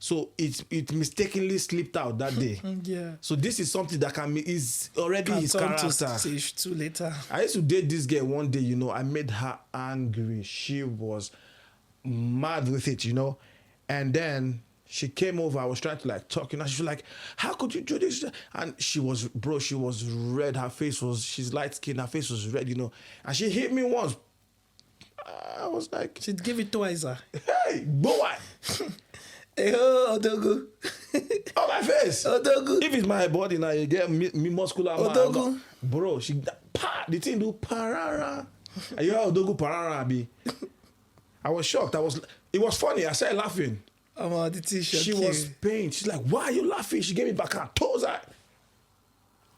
Speaker 2: So it mistakenly slipped out that day.
Speaker 1: Yeah.
Speaker 2: So this is something that is already
Speaker 1: Can
Speaker 2: his
Speaker 1: turn
Speaker 2: character.
Speaker 1: to stage 2 later.
Speaker 2: I used to date this girl one day, you know, I made her angry. She was mad with it, you know. And then she came over, I was trying to like talk, you know, she was like, how could you do this? And she was red, she's light skinned, her face was red, you know. And she hit me once. I was like,
Speaker 1: She'd give it twice.
Speaker 2: hey, boy,
Speaker 1: Hey, oh, Odogu.
Speaker 2: on my face.
Speaker 1: Odogu.
Speaker 2: If it's my body now, you get me muscular man.
Speaker 1: Odogu.
Speaker 2: Bro, the thing do parara. And you heard Odogu parara, abi. I was shocked. It was funny. I started laughing.
Speaker 1: The t-shirt.
Speaker 2: She was pained. She's like, why are you laughing? She gave me back her toes.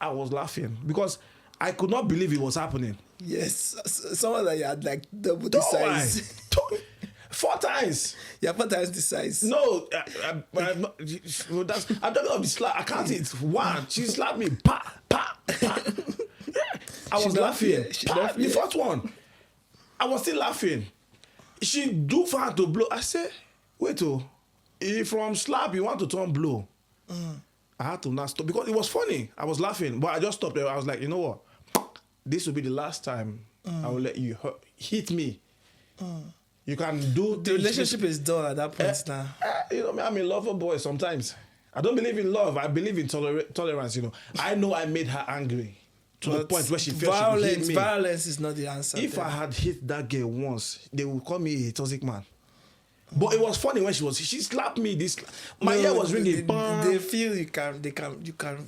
Speaker 2: I was laughing because I could not believe it was happening.
Speaker 1: Yes. Someone that you had like double the
Speaker 2: No, why?
Speaker 1: size.
Speaker 2: 4 times.
Speaker 1: Yeah, 4 times the size.
Speaker 2: No, I'm talking of the slap. I can't it. One, she slapped me. Pa, pa, pa. I was
Speaker 1: She not
Speaker 2: laughing.
Speaker 1: fear. She
Speaker 2: Pa,
Speaker 1: not
Speaker 2: the
Speaker 1: fear.
Speaker 2: first one, I was still laughing. She do for her to blow. I said, wait, if from slap you want to turn blow. I had to not stop because it was funny. I was laughing, but I just stopped there. I was like, you know what? This will be the last time I will let you hit me. You can do
Speaker 1: The relationship is done at that point now.
Speaker 2: you know, I'm a lover boy sometimes. I don't believe in love. I believe in tolerance, you know. I know I made her angry to the
Speaker 1: But
Speaker 2: point where she felt she could hit me.
Speaker 1: violence is not the answer.
Speaker 2: If
Speaker 1: there.
Speaker 2: I had hit that girl once, they would call me a toxic man. But it was funny when she slapped me. My ear was ringing.
Speaker 1: They feel you can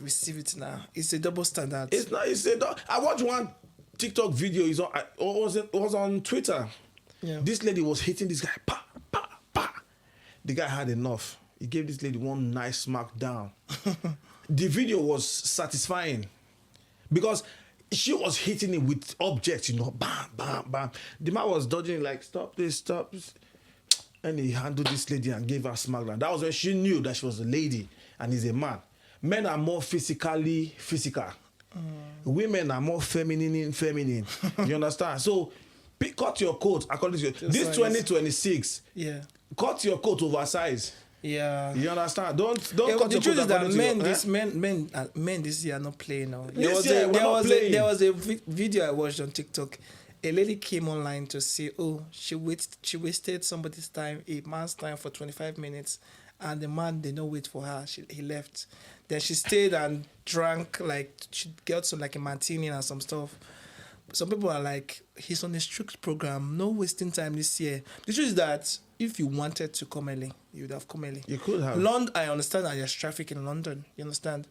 Speaker 1: receive it now. It's a double standard.
Speaker 2: It's not. I watched one TikTok video. It was on Twitter.
Speaker 1: Yeah.
Speaker 2: This lady was hitting this guy. Pa, pa, pa. The guy had enough. He gave this lady one nice smack down. The video was satisfying because she was hitting him with objects, you know, bam, bam, bam. The man was dodging like, stop this, stop this. And he handled this lady and gave her a smack down. That was when she knew that she was a lady and he's a man. Men are more physically physical. Women are more feminine. You understand? So, cut your coat according to this
Speaker 1: size.
Speaker 2: 2026.
Speaker 1: Yeah.
Speaker 2: Cut your coat oversize.
Speaker 1: Yeah.
Speaker 2: You understand? Don't
Speaker 1: Yeah,
Speaker 2: cut
Speaker 1: the
Speaker 2: your
Speaker 1: truth
Speaker 2: coat
Speaker 1: is that
Speaker 2: according to
Speaker 1: men this year are not playing now.
Speaker 2: This year, we're not playing.
Speaker 1: There was a video I watched on TikTok. A lady came online to say, oh, she wasted somebody's time, a man's time for 25 minutes, and the man did not wait for her. He left. Then she stayed and drank, like, she got some, like, a martini and some stuff. Some people are like, he's on a strict program, no wasting time this year. The truth is that if you wanted to come early, you would have come early.
Speaker 2: You could have.
Speaker 1: London, I understand that there's traffic in London, you understand?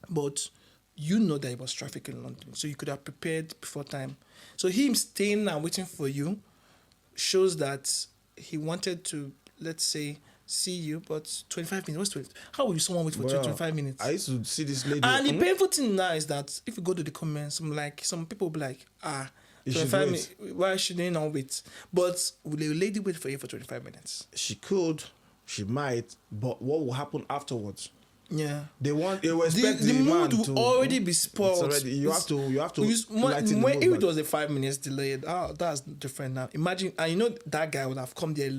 Speaker 1: But you know that there was traffic in London, so you could have prepared before time. So him staying and waiting for you shows that he wanted to, let's say, see you, but 25 minutes. What's 20? How will someone wait for 25 minutes?
Speaker 2: I used to see this lady.
Speaker 1: And the painful thing now is that if you go to the comments, some people will be like, 25 minutes, why should they not wait? But will a lady wait for you for 25 minutes?
Speaker 2: She could, she might, but what will happen afterwards?
Speaker 1: Yeah.
Speaker 2: They will expect
Speaker 1: The
Speaker 2: man
Speaker 1: mood will
Speaker 2: to
Speaker 1: already be spoiled.
Speaker 2: you have to lighten the
Speaker 1: When,
Speaker 2: mood
Speaker 1: if
Speaker 2: back.
Speaker 1: it was a 5 minutes delay, that's different now. Imagine, and you know that guy would have come there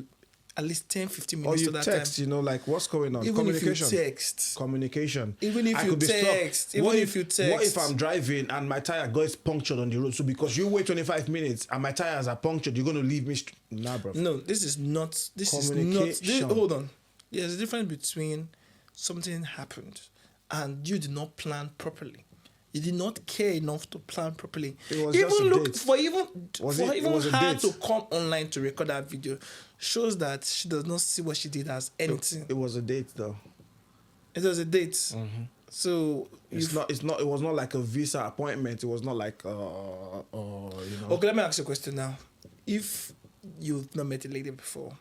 Speaker 1: at least 10, 15
Speaker 2: Or
Speaker 1: minutes
Speaker 2: you
Speaker 1: to that
Speaker 2: text,
Speaker 1: time.
Speaker 2: you know, like what's going on?
Speaker 1: Even
Speaker 2: Communication.
Speaker 1: if you text.
Speaker 2: Communication.
Speaker 1: Even if
Speaker 2: I
Speaker 1: you
Speaker 2: could be stuck.
Speaker 1: text. Even
Speaker 2: What
Speaker 1: if you text.
Speaker 2: What if I'm driving and my tire gets punctured on the road? So because you wait 25 minutes and my tires are punctured, you're going to leave me? Nah, bro.
Speaker 1: No, this is not.
Speaker 2: Communication.
Speaker 1: Hold on. There's a difference between something happened and you did not plan properly. You did not care enough to plan properly.
Speaker 2: It was just a date.
Speaker 1: Even
Speaker 2: Was it a
Speaker 1: her
Speaker 2: date?
Speaker 1: to come online to record that video shows that she does not see what she did as anything.
Speaker 2: It was a date though.
Speaker 1: It was a date. So
Speaker 2: It was not like a visa appointment. It was not like you know.
Speaker 1: Okay, let me ask you a question now. If you've not met a lady before,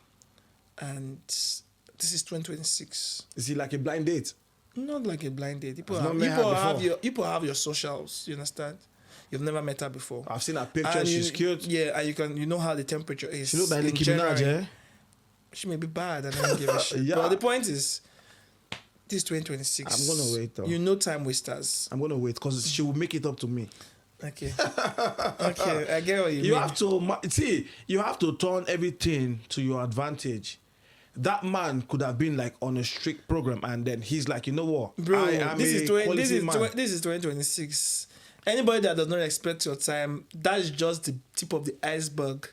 Speaker 1: and this is 2026,
Speaker 2: Is it like a blind date?
Speaker 1: not like a blind date. People
Speaker 2: I've not met her before.
Speaker 1: have your socials. You understand? You've never met her before.
Speaker 2: I've seen her picture.
Speaker 1: And
Speaker 2: She's cute.
Speaker 1: Yeah, and you know how the temperature is.
Speaker 2: She looked like
Speaker 1: in
Speaker 2: Nicki Minaj,
Speaker 1: January.
Speaker 2: eh?
Speaker 1: She may be bad. I don't give a shit.
Speaker 2: Yeah.
Speaker 1: But the point is, this is 2026.
Speaker 2: I'm gonna wait though.
Speaker 1: You know, time wasters.
Speaker 2: I'm gonna wait because she will make it up to me.
Speaker 1: Okay. Okay, I get what you
Speaker 2: You
Speaker 1: mean.
Speaker 2: have to see. You have to turn everything to your advantage. That man could have been like on a strict program, and then he's like, you know what,
Speaker 1: Bro,
Speaker 2: I am
Speaker 1: this is
Speaker 2: 2026.
Speaker 1: Anybody that does not respect your time, that's just the tip of the iceberg.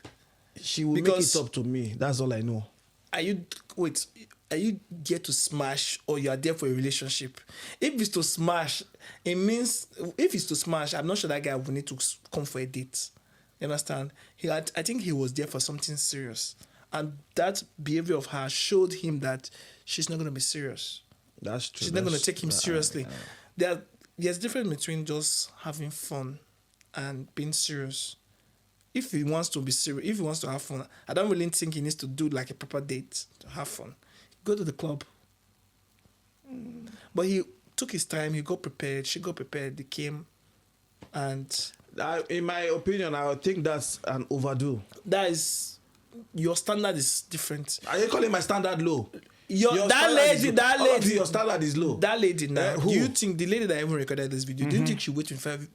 Speaker 2: She will make
Speaker 1: Because-
Speaker 2: it up to me. That's all I know.
Speaker 1: Are you there to smash, or you are there for a relationship? If it's to smash, it means if it's to smash, I'm not sure that guy will need to come for a date. You understand? I think he was there for something serious, and that behavior of her showed him that she's not going to be serious.
Speaker 2: That's true.
Speaker 1: She's not going to take him seriously. There's a difference between just having fun and being serious. If he wants to be serious, if he wants to have fun, I don't really think he needs to do like a proper date to have fun. Go to the club. But he took his time, he got prepared, she got prepared, they came, and
Speaker 2: In my opinion, I would think that's an overdue.
Speaker 1: that is, your standard is different.
Speaker 2: Are you calling my standard low?
Speaker 1: Your
Speaker 2: Your standard is low.
Speaker 1: That lady now,
Speaker 2: Who?
Speaker 1: do you think the lady that even recorded this video, do you think she wait 25?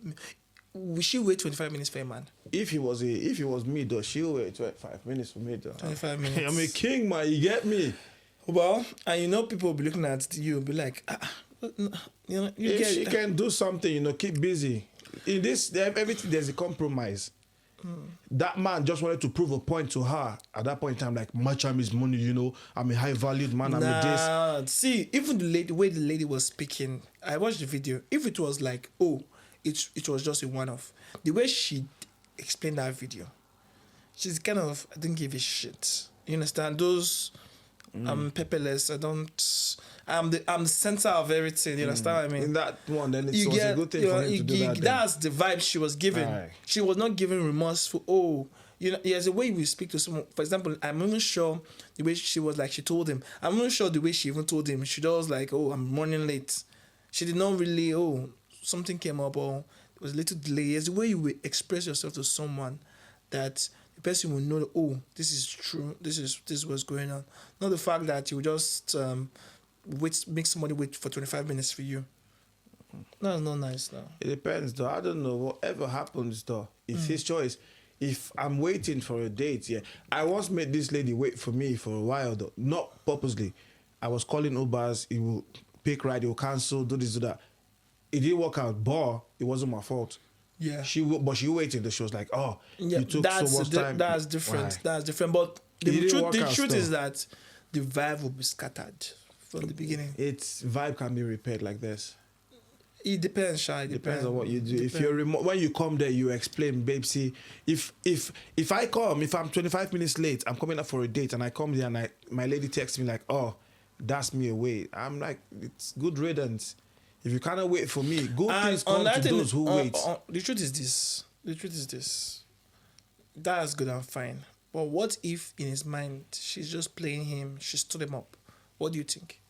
Speaker 1: Will she wait 25 minutes for a man?
Speaker 2: If he was me though, she'll wait 25 minutes for me though.
Speaker 1: 25 minutes.
Speaker 2: I'm a king, man. You get me?
Speaker 1: Well, and you know, people will be looking at you and be like, you know,
Speaker 2: If she can do something, you know, keep busy. In this, everything there's a compromise. That man just wanted to prove a point to her. At that point in time, like, my time is money, you know. I'm a high valued man. I'm a this.
Speaker 1: See, even the way the lady was speaking, I watched the video. If it was like, it was just a one-off. The way she explained that video, she's kind of, I didn't give a shit. You understand? Those, I'm pepperless. I'm the center of everything. You understand what I mean?
Speaker 2: In that one, then it was a good thing for him to do that.
Speaker 1: That's the vibe she was giving.
Speaker 2: Aye.
Speaker 1: She was not giving remorseful. You know, there's a way we speak to someone. For example, I'm even sure the way she was like, she told him. I'm not sure the way she even told him. She was like, I'm running late. She did not really, something came up, or there was a little delay. There's a way you will express yourself to someone that the person will know that, this is true. This is what's going on. Not the fact that you just make somebody wait for 25 minutes for you. That's not nice now.
Speaker 2: It depends though. I don't know. Whatever happens though, it's his choice. If I'm waiting for a date, yeah. I once made this lady wait for me for a while though. Not purposely. I was calling Ubers, he will pick ride, he will cancel, do this, do that. It didn't work out, but it wasn't my fault.
Speaker 1: Yeah.
Speaker 2: She waited. She was like,
Speaker 1: Yeah,
Speaker 2: you took so much time.
Speaker 1: That's different.
Speaker 2: Why?
Speaker 1: That's different. But the
Speaker 2: It didn't
Speaker 1: truth,
Speaker 2: work
Speaker 1: the
Speaker 2: out
Speaker 1: truth
Speaker 2: still.
Speaker 1: is that the vibe will be scattered from the beginning.
Speaker 2: Its vibe can be repaired like this.
Speaker 1: It depends, Sha. It
Speaker 2: Depends on what you do. If
Speaker 1: Depends.
Speaker 2: you're when you come there, you explain, babe. See, if I come, if I'm 25 minutes late, I'm coming up for a date, and I come there, and my lady texts me like, "Oh, that's me away." I'm like, it's good riddance. If you cannot wait for me, good things come to those who wait.
Speaker 1: The truth is this. The truth is this. That's good and fine. But what if in his mind she's just playing him? She stood him up. What do you think?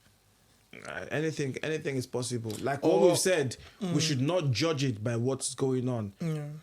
Speaker 2: Anything is possible. Like what we've said, we should not judge it by what's going on.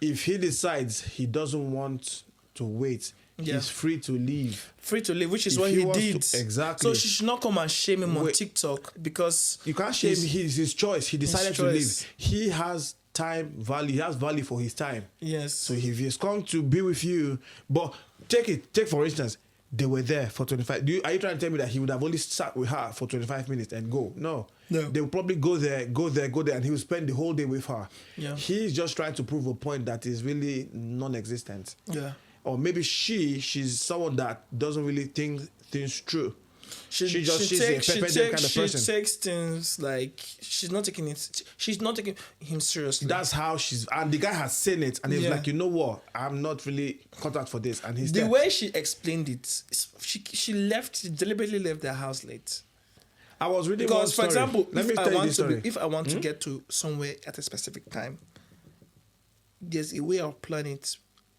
Speaker 2: If he decides he doesn't want to wait, he's free to leave.
Speaker 1: Free to leave, which is
Speaker 2: If
Speaker 1: what
Speaker 2: he
Speaker 1: he
Speaker 2: wants
Speaker 1: did.
Speaker 2: to- exactly.
Speaker 1: So she should not come and shame him on TikTok because
Speaker 2: You can't shame his choice. He decided to
Speaker 1: choice.
Speaker 2: leave. He has time value. He has value for his time.
Speaker 1: yes.
Speaker 2: So if he's come to be with you, but take for instance, they were there for 25. Are you trying to tell me that he would have only sat with her for 25 minutes and go? No. They would probably go there, and he would spend the whole day with her.
Speaker 1: Yeah.
Speaker 2: He's just trying to prove a point that is really non-existent.
Speaker 1: Yeah.
Speaker 2: Or maybe she's someone that doesn't really think things through. She's a pepper kind of person.
Speaker 1: She takes things like she's not taking him seriously.
Speaker 2: That's how and the guy has seen it, and he's
Speaker 1: Yeah.
Speaker 2: like, you know what? I'm not really cut out for this. And he's
Speaker 1: the
Speaker 2: there.
Speaker 1: way she explained it, she deliberately left their house late.
Speaker 2: I was reading
Speaker 1: Because, for
Speaker 2: one story.
Speaker 1: example,
Speaker 2: Let me tell you this story.
Speaker 1: if I want to get to somewhere at a specific time, there's a way of planning it.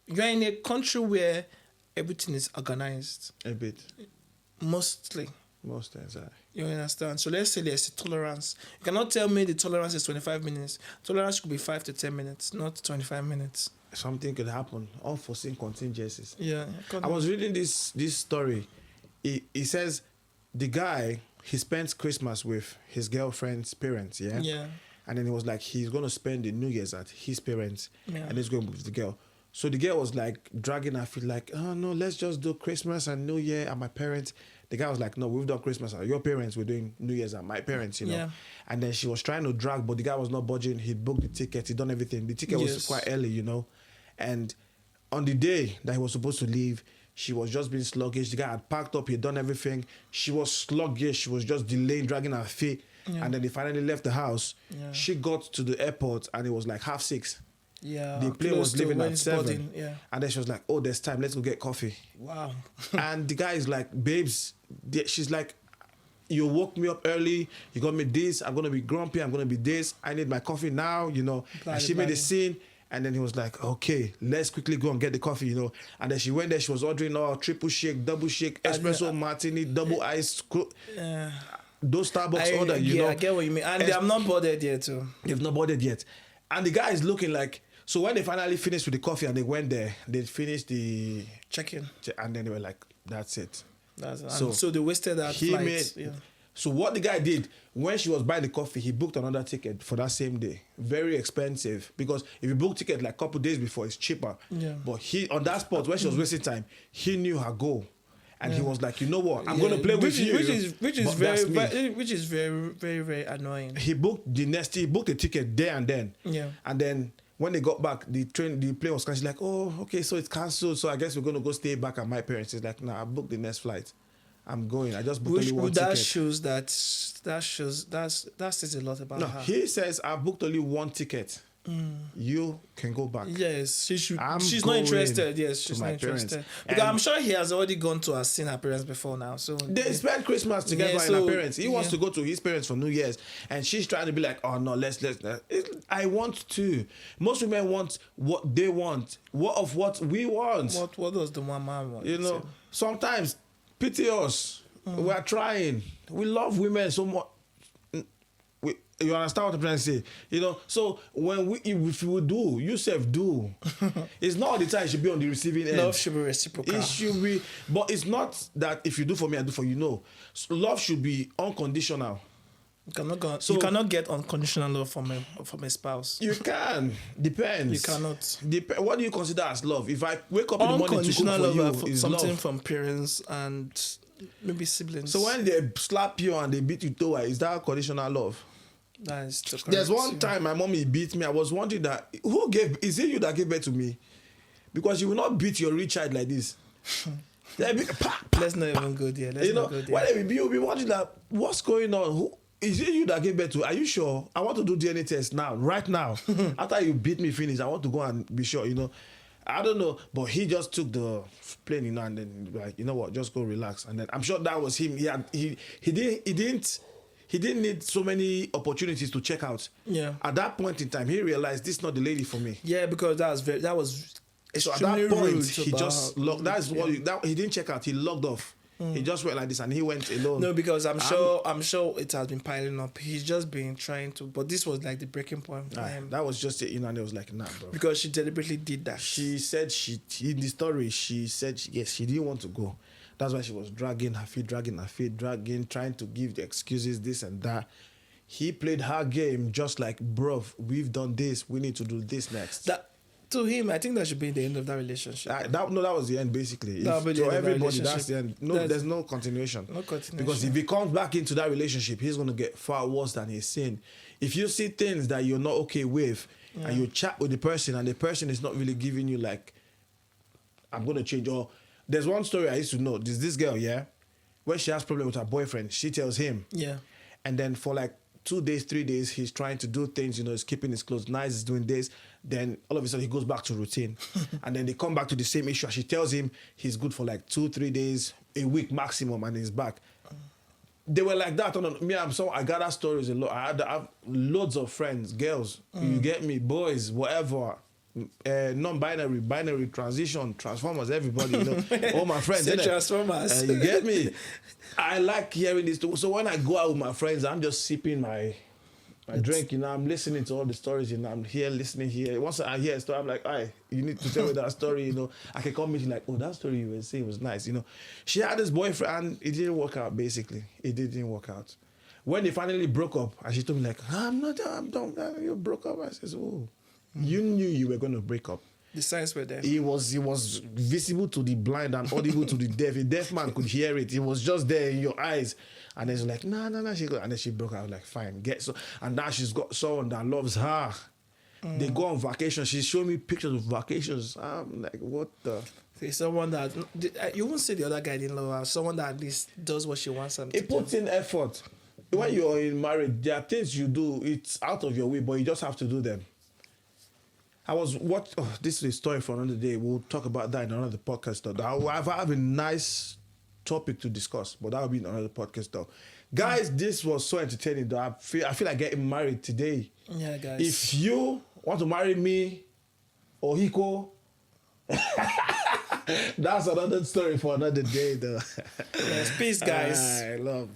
Speaker 1: You're in a country where everything is organized,
Speaker 2: A bit.
Speaker 1: mostly.
Speaker 2: Most times,
Speaker 1: You understand? So let's say there's a tolerance. You cannot tell me the tolerance is 25 minutes. Tolerance could be 5 to 10 minutes, not 25 minutes.
Speaker 2: something could happen. Unforeseen contingencies.
Speaker 1: Yeah.
Speaker 2: I was reading this story. He says the guy, he spent Christmas with his girlfriend's parents, yeah?
Speaker 1: Yeah.
Speaker 2: And then he was like, he's going to spend the New Year's at his parents,
Speaker 1: Yeah.
Speaker 2: and he's going with the girl. So the girl was like dragging her feet, like, oh no, let's just do Christmas and New Year at my parents. The guy was like, no, we've done Christmas at your parents, we're doing New Year's at my parents, you know.
Speaker 1: Yeah.
Speaker 2: And then she was trying to drag, but the guy was not budging. He'd booked the ticket, he'd done everything. The ticket was
Speaker 1: Yes.
Speaker 2: quite early, you know. And on the day that he was supposed to leave, she was just being sluggish. The guy had packed up, he'd done everything. She was sluggish, she was just delaying, dragging her feet.
Speaker 1: Yeah.
Speaker 2: And then they finally left the house.
Speaker 1: Yeah.
Speaker 2: She got to the airport and it was like 6:30.
Speaker 1: Yeah.
Speaker 2: The plane
Speaker 1: close
Speaker 2: was
Speaker 1: to
Speaker 2: leaving
Speaker 1: when
Speaker 2: at
Speaker 1: it's
Speaker 2: 7.
Speaker 1: boarding, yeah.
Speaker 2: And then she was like, oh, there's time, let's go get coffee.
Speaker 1: Wow.
Speaker 2: And the guy is like, babes, she's like, you woke me up early, you got me this, I'm going to be grumpy, I'm going to be this, I need my coffee now, you know. And she made a scene, and then he was like, okay, let's quickly go and get the coffee, you know. And then she went there, she was ordering all triple shake, double shake, espresso martini, double ice, those Starbucks order, you know.
Speaker 1: I get what you mean. And they have not bothered yet, too.
Speaker 2: They've not bothered yet. And the guy is looking like, so when they finally finished with the coffee and they went there, they finished the
Speaker 1: Check-in.
Speaker 2: and then they were like, that's it.
Speaker 1: So they wasted that flight.
Speaker 2: So what the guy did, when she was buying the coffee, he booked another ticket for that same day. Very expensive, because if you book ticket like a couple days before, it's cheaper.
Speaker 1: Yeah.
Speaker 2: But he, on that spot, when she was wasting time, he knew her goal. And he was like, you know what, I'm going to play with you.
Speaker 1: Which is very, very, very annoying.
Speaker 2: He booked a ticket there and then.
Speaker 1: Yeah.
Speaker 2: And then when they got back, the plane was cancelled. Like, oh, okay, so it's cancelled. So I guess we're going to go stay back at my parents. He's like, nah, I booked the next flight. I'm going. I just booked only one ticket.
Speaker 1: That says a lot about her.
Speaker 2: He says, I booked only one ticket. You can go back.
Speaker 1: Yes, she should.
Speaker 2: I'm
Speaker 1: She's not
Speaker 2: going
Speaker 1: interested. Yes, she's
Speaker 2: to
Speaker 1: not
Speaker 2: my parents.
Speaker 1: interested. Because I'm sure he has already gone to her, seen her parents before now. So
Speaker 2: They spent Christmas together
Speaker 1: Yeah,
Speaker 2: with
Speaker 1: so-
Speaker 2: her parents. He wants to go to his parents for New Year's, and she's trying to be like, "Oh no, let's." I want to. Most women want what they want. What we want.
Speaker 1: what does the one man want?
Speaker 2: You know, sometimes pity us. We are trying. We love women so much. You understand what I'm trying to say? You know, so if we do, you self do. It's not all the time you should be on the receiving end.
Speaker 1: Love should be reciprocal.
Speaker 2: It should be, but it's not that if you do for me, I do for you. No, so love should be unconditional.
Speaker 1: You cannot get unconditional love from a spouse.
Speaker 2: You can. Depends.
Speaker 1: You cannot.
Speaker 2: What do you consider as love? If I wake up in the morning to cook
Speaker 1: Unconditional
Speaker 2: for
Speaker 1: love
Speaker 2: you, is
Speaker 1: something
Speaker 2: love.
Speaker 1: from parents and maybe siblings.
Speaker 2: So when they slap you and they beat you toe, is that conditional love?
Speaker 1: that is the correct.
Speaker 2: There's one time my mommy beat me. I was wondering that is it you that gave birth to me? Because you will not beat your rich child like this.
Speaker 1: Let's not even go there. Let's
Speaker 2: You know,
Speaker 1: not go there.
Speaker 2: when you'll be watching that, what's going on? Who is it? You that gave birth to? Are you sure? I want to do DNA test now, right now. After you beat me, finish. I want to go and be sure. You know, I don't know, but he just took the plane, you know, and then like, you know what, just go relax. And then I'm sure that was him. He didn't need so many opportunities to check out.
Speaker 1: Yeah.
Speaker 2: At that point in time, he realized this is not the lady for me.
Speaker 1: Yeah, because that was
Speaker 2: So at
Speaker 1: extremely
Speaker 2: that point,
Speaker 1: rude
Speaker 2: he
Speaker 1: about
Speaker 2: just
Speaker 1: her.
Speaker 2: logged. That's what he didn't check out. He logged off. He just went like this, and he went alone.
Speaker 1: No, because I'm sure it has been piling up. He's just been trying to, but this was like the breaking point for him
Speaker 2: That was just it, you know. And it was like, nah, bro.
Speaker 1: because she deliberately did that.
Speaker 2: She said in the story, she said yes, she didn't want to go. That's why she was dragging her feet, trying to give the excuses, this and that. He played her game just like, bro, we've done this, we need to do this next.
Speaker 1: That to him, I think that should be the end of that relationship.
Speaker 2: That was the end basically.
Speaker 1: That would be the
Speaker 2: To
Speaker 1: end of that
Speaker 2: everybody, that's
Speaker 1: relationship.
Speaker 2: the end. No, there's no continuation.
Speaker 1: No continuation.
Speaker 2: Because if he comes back into that relationship, he's gonna get far worse than he's seen. If you see things that you're not okay with, and you chat with the person, and the person is not really giving you like, I'm gonna change. Or there's one story I used to know. There's this girl, yeah, when she has problem with her boyfriend, she tells him,
Speaker 1: Yeah.
Speaker 2: and then for like 2 days, 3 days, he's trying to do things, you know, he's keeping his clothes nice, he's doing this. Then all of a sudden he goes back to routine. And then they come back to the same issue. She tells him he's good for like 2-3 days, a week maximum, and he's back. They were like that. I gather stories a lot. I have loads of friends, girls, you get me, boys, whatever. Non-binary, binary, transition, transformers, everybody, you know, all my friends.
Speaker 1: Say
Speaker 2: innit?
Speaker 1: Transformers.
Speaker 2: You get me? I like hearing this. So when I go out with my friends, I'm just sipping my drink, you know, I'm listening to all the stories, you know, I'm here listening here. Once I hear a story, I'm like, "Aye, you need to tell me that story," you know. I can come meeting like, "Oh, that story you were saying was nice," you know. She had this boyfriend, and it didn't work out, basically. It didn't work out. When they finally broke up, and she told me like, I'm done, you broke up. I says, "Oh, you knew you were going to break up."
Speaker 1: The signs were there.
Speaker 2: He was visible to the blind and audible to the deaf. A deaf man could hear it. It was just there in your eyes. And then she's like, nah. And then she broke out. I was like, fine, and now she's got someone that loves her. They go on vacation. She's showing me pictures of vacations. I'm like, what the?
Speaker 1: See, someone that you won't say the other guy didn't love her. Someone that at least does what she wants him to
Speaker 2: It puts in effort. When you're in marriage, there are things you do. It's out of your way, but you just have to do them. This is a story for another day. We'll talk about that in another podcast. Though. I have a nice topic to discuss, but that will be in another podcast. Though, guys, this was so entertaining. Though I feel like getting married today.
Speaker 1: Yeah, guys.
Speaker 2: If you want to marry me or Hiko, that's another story for another day. Though.
Speaker 1: Yes, peace, guys.
Speaker 2: I love.